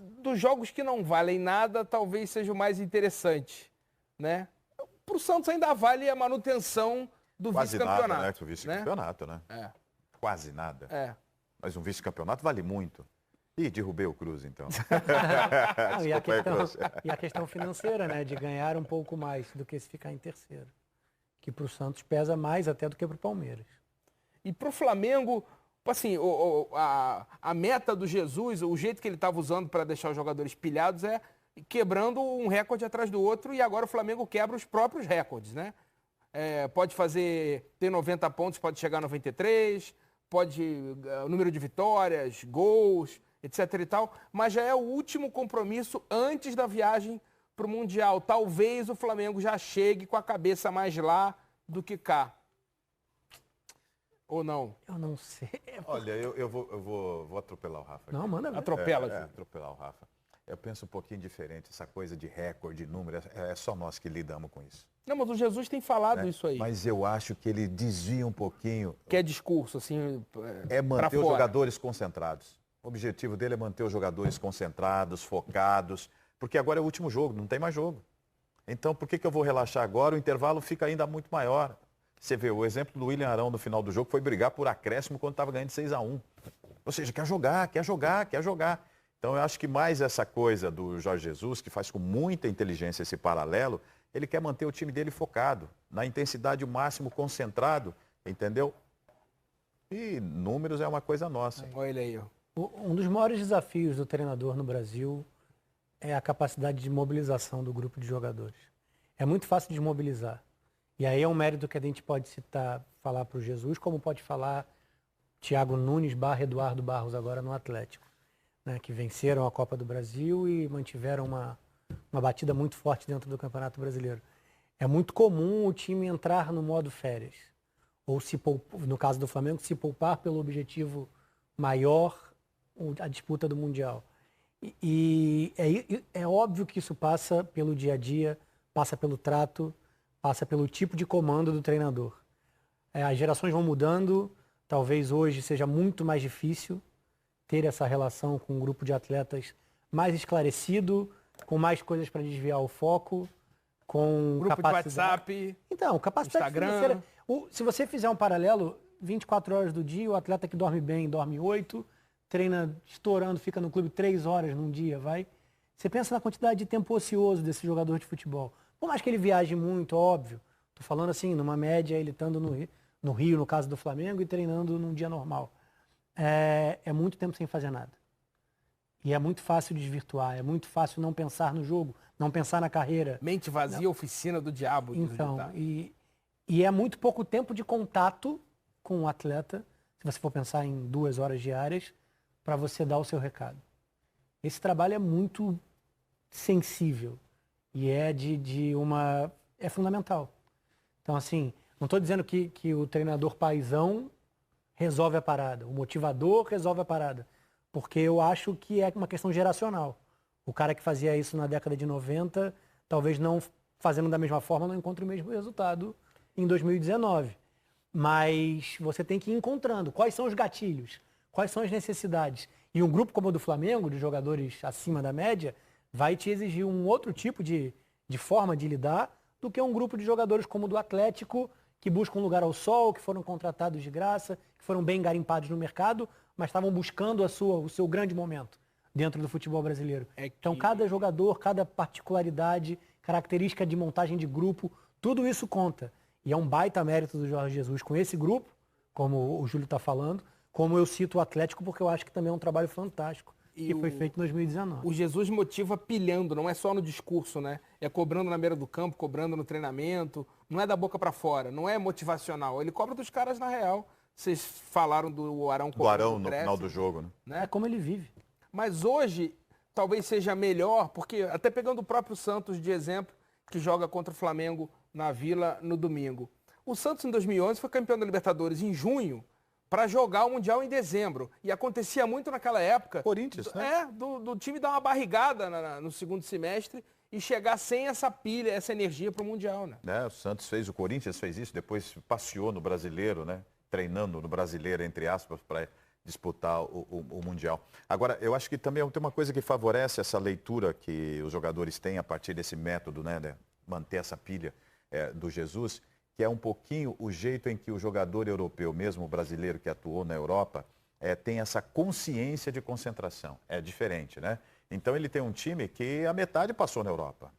dos jogos que não valem nada, talvez seja o mais interessante, né? Para o Santos ainda vale a manutenção do vice-campeonato. Quase nada, né? O vice-campeonato, né? É. Quase nada. É. Mas um vice-campeonato vale muito. Ih, derrubei o Cruz, então. Não, e a questão financeira, né? De ganhar um pouco mais do que se ficar em terceiro. Que para o Santos pesa mais até do que para o Palmeiras. E para o Flamengo, assim, a meta do Jesus, o jeito que ele estava usando para deixar os jogadores pilhados é quebrando um recorde atrás do outro, e agora o Flamengo quebra os próprios recordes, né? Pode ter 90 pontos, pode chegar a 93, número de vitórias, gols, etc e tal, mas já é o último compromisso antes da viagem para o Mundial. Talvez o Flamengo já chegue com a cabeça mais lá do que cá. Ou não? Eu não sei. Olha, eu vou atropelar o Rafa. Não, manda ver. Atropela. Atropelar o Rafa. Eu penso um pouquinho diferente, essa coisa de recorde, de número, é só nós que lidamos com isso. Não, mas o Jesus tem falado isso aí. Mas eu acho que ele desvia um pouquinho. Que é discurso, assim, É manter os jogadores concentrados. O objetivo dele é manter os jogadores concentrados, focados, porque agora é o último jogo, não tem mais jogo. Então, por que eu vou relaxar agora? O intervalo fica ainda muito maior. Você vê, o exemplo do William Arão no final do jogo foi brigar por acréscimo quando estava ganhando de 6-1. Ou seja, quer jogar. Então, eu acho que mais essa coisa do Jorge Jesus, que faz com muita inteligência esse paralelo, ele quer manter o time dele focado, na intensidade o máximo, concentrado, entendeu? E números é uma coisa nossa. Olha ele aí, ó. Um dos maiores desafios do treinador no Brasil é a capacidade de mobilização do grupo de jogadores. É muito fácil desmobilizar. E aí é um mérito que a gente pode falar para o Jesus, como pode falar Thiago Nunes / Eduardo Barros agora no Atlético, né, que venceram a Copa do Brasil e mantiveram uma batida muito forte dentro do Campeonato Brasileiro. É muito comum o time entrar no modo férias. Ou, no caso do Flamengo, se poupar pelo objetivo maior, a disputa do Mundial. E é óbvio que isso passa pelo dia a dia, passa pelo trato, passa pelo tipo de comando do treinador. As gerações vão mudando, talvez hoje seja muito mais difícil ter essa relação com um grupo de atletas mais esclarecido, com mais coisas para desviar o foco, com grupo capacidade... de WhatsApp, então, capacidade Instagram. Financeira. Se você fizer um paralelo, 24 horas do dia, o atleta que dorme bem, dorme 8, treina estourando, fica no clube 3 horas num dia, vai. Você pensa na quantidade de tempo ocioso desse jogador de futebol. Por mais que ele viaje muito, óbvio. Tô falando assim, numa média, ele estando no Rio, no caso do Flamengo, e treinando num dia normal. É muito tempo sem fazer nada. E é muito fácil desvirtuar, é muito fácil não pensar no jogo, não pensar na carreira. Mente vazia, oficina do diabo. Então, e é muito pouco tempo de contato com o atleta, se você for pensar em 2 horas diárias, para você dar o seu recado. Esse trabalho é muito sensível e é fundamental. Então, assim, não estou dizendo que o treinador paizão resolve a parada, o motivador resolve a parada, porque eu acho que é uma questão geracional. O cara que fazia isso na década de 90, talvez não fazendo da mesma forma, não encontre o mesmo resultado em 2019. Mas você tem que ir encontrando quais são os gatilhos, quais são as necessidades. E um grupo como o do Flamengo, de jogadores acima da média, vai te exigir um outro tipo de forma de lidar do que um grupo de jogadores como o do Atlético, que buscam um lugar ao sol, que foram contratados de graça, que foram bem garimpados no mercado, mas estavam buscando o seu grande momento dentro do futebol brasileiro. Então, cada jogador, cada particularidade, característica de montagem de grupo, tudo isso conta. E é um baita mérito do Jorge Jesus com esse grupo, como o Júlio está falando, como eu cito o Atlético, porque eu acho que também é um trabalho fantástico que foi feito em 2019. O Jesus motiva pilhando, não é só no discurso, né? É cobrando na beira do campo, cobrando no treinamento, não é da boca para fora, não é motivacional. Ele cobra dos caras na real. Vocês falaram do Arão do Arão no final do jogo, né? É como ele vive. Mas hoje talvez seja melhor, porque até pegando o próprio Santos de exemplo, que joga contra o Flamengo na Vila no domingo. O Santos em 2011 foi campeão da Libertadores em junho para jogar o Mundial em dezembro. E acontecia muito naquela época. Corinthians, né? Do time dar uma barrigada no segundo semestre e chegar sem essa pilha, essa energia para o Mundial, né? O Santos o Corinthians fez isso, depois passeou no Brasileiro, né? Treinando no Brasileiro, entre aspas, para disputar o Mundial. Agora, eu acho que também tem uma coisa que favorece essa leitura que os jogadores têm a partir desse método, né, de manter essa pilha do Jesus, que é um pouquinho o jeito em que o jogador europeu, mesmo o brasileiro que atuou na Europa, tem essa consciência de concentração. É diferente, né? Então ele tem um time que a metade passou na Europa.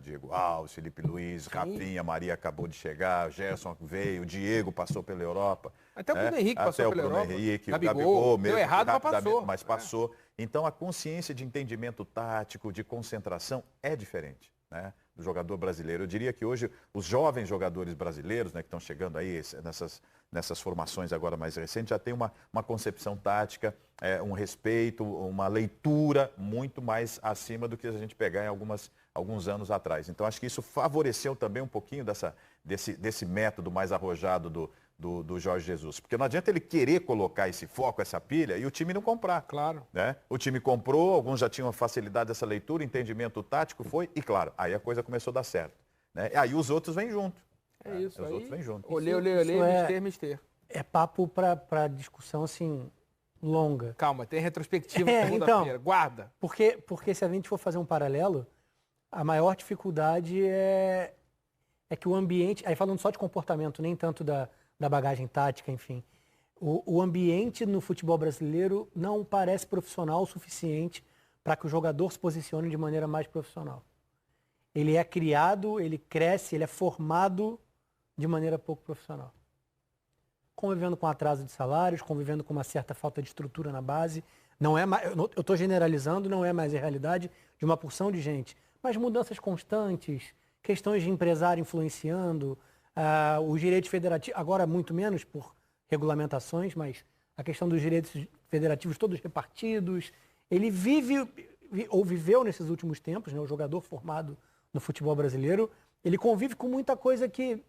Diego Alves, Felipe Luiz, Rafinha, Maria acabou de chegar, Gerson veio, Diego passou pela Europa. Até o Bruno Henrique passou pela Europa. O Gabigol mesmo, deu errado, mas passou. Mas passou. Então a consciência de entendimento tático, de concentração é diferente, né, do jogador brasileiro. Eu diria que hoje os jovens jogadores brasileiros, né, que estão chegando aí nessas formações agora mais recentes, já tem uma concepção tática, um respeito, uma leitura muito mais acima do que a gente pegar em alguns anos atrás. Então acho que isso favoreceu também um pouquinho desse método mais arrojado do Jorge Jesus. Porque não adianta ele querer colocar esse foco, essa pilha, e o time não comprar. Claro. Né? O time comprou, alguns já tinham facilidade dessa leitura, entendimento tático, e claro, aí a coisa começou a dar certo. Né? Aí os outros vêm junto. É isso. Os aí, outros vêm junto. Olhei, mister. É papo para discussão, assim, longa. Calma, tem retrospectiva segunda-feira. Então, Guarda. Porque se a gente for fazer um paralelo, a maior dificuldade é que o ambiente, aí falando só de comportamento, nem tanto da bagagem tática, enfim, o ambiente no futebol brasileiro não parece profissional o suficiente para que o jogador se posicione de maneira mais profissional. Ele é criado, ele cresce, ele é formado de maneira pouco profissional. Convivendo com atraso de salários, convivendo com uma certa falta de estrutura na base. Não é mais, eu estou generalizando, não é mais a realidade de uma porção de gente. Mas mudanças constantes, questões de empresário influenciando, os direitos federativos, agora muito menos por regulamentações, mas a questão dos direitos federativos todos repartidos. Ele viveu nesses últimos tempos, né, o jogador formado no futebol brasileiro, ele convive com muita coisa que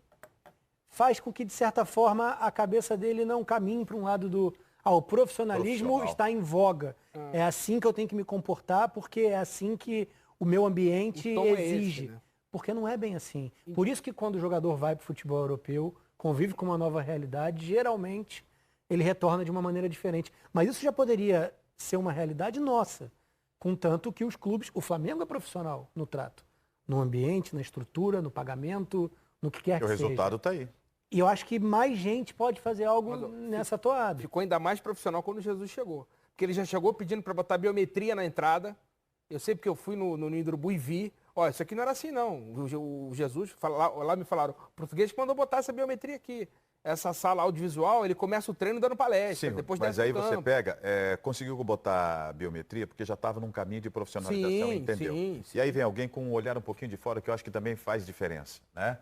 faz com que, de certa forma, a cabeça dele não caminhe para um lado o profissionalismo está em voga. É assim que eu tenho que me comportar, porque é assim que o meu ambiente exige. Né? Porque não é bem assim. Por isso que quando o jogador vai para o futebol europeu, convive com uma nova realidade, geralmente ele retorna de uma maneira diferente. Mas isso já poderia ser uma realidade nossa, contanto que os clubes, o Flamengo é profissional no trato, no ambiente, na estrutura, no pagamento, no que quer que seja. O resultado está aí. E eu acho que mais gente pode fazer algo nessa toada. Ficou ainda mais profissional quando Jesus chegou. Porque ele já chegou pedindo para botar biometria na entrada. Eu sei porque eu fui no Ninho do Urubu e vi. Olha, isso aqui não era assim, não. O Jesus, lá me falaram, o português mandou botar essa biometria aqui. Essa sala audiovisual, ele começa o treino dando palestra. Sim, depois mas aí você pega, conseguiu botar biometria porque já estava num caminho de profissionalização, entendeu? Sim. E aí vem alguém com um olhar um pouquinho de fora que eu acho que também faz diferença, né?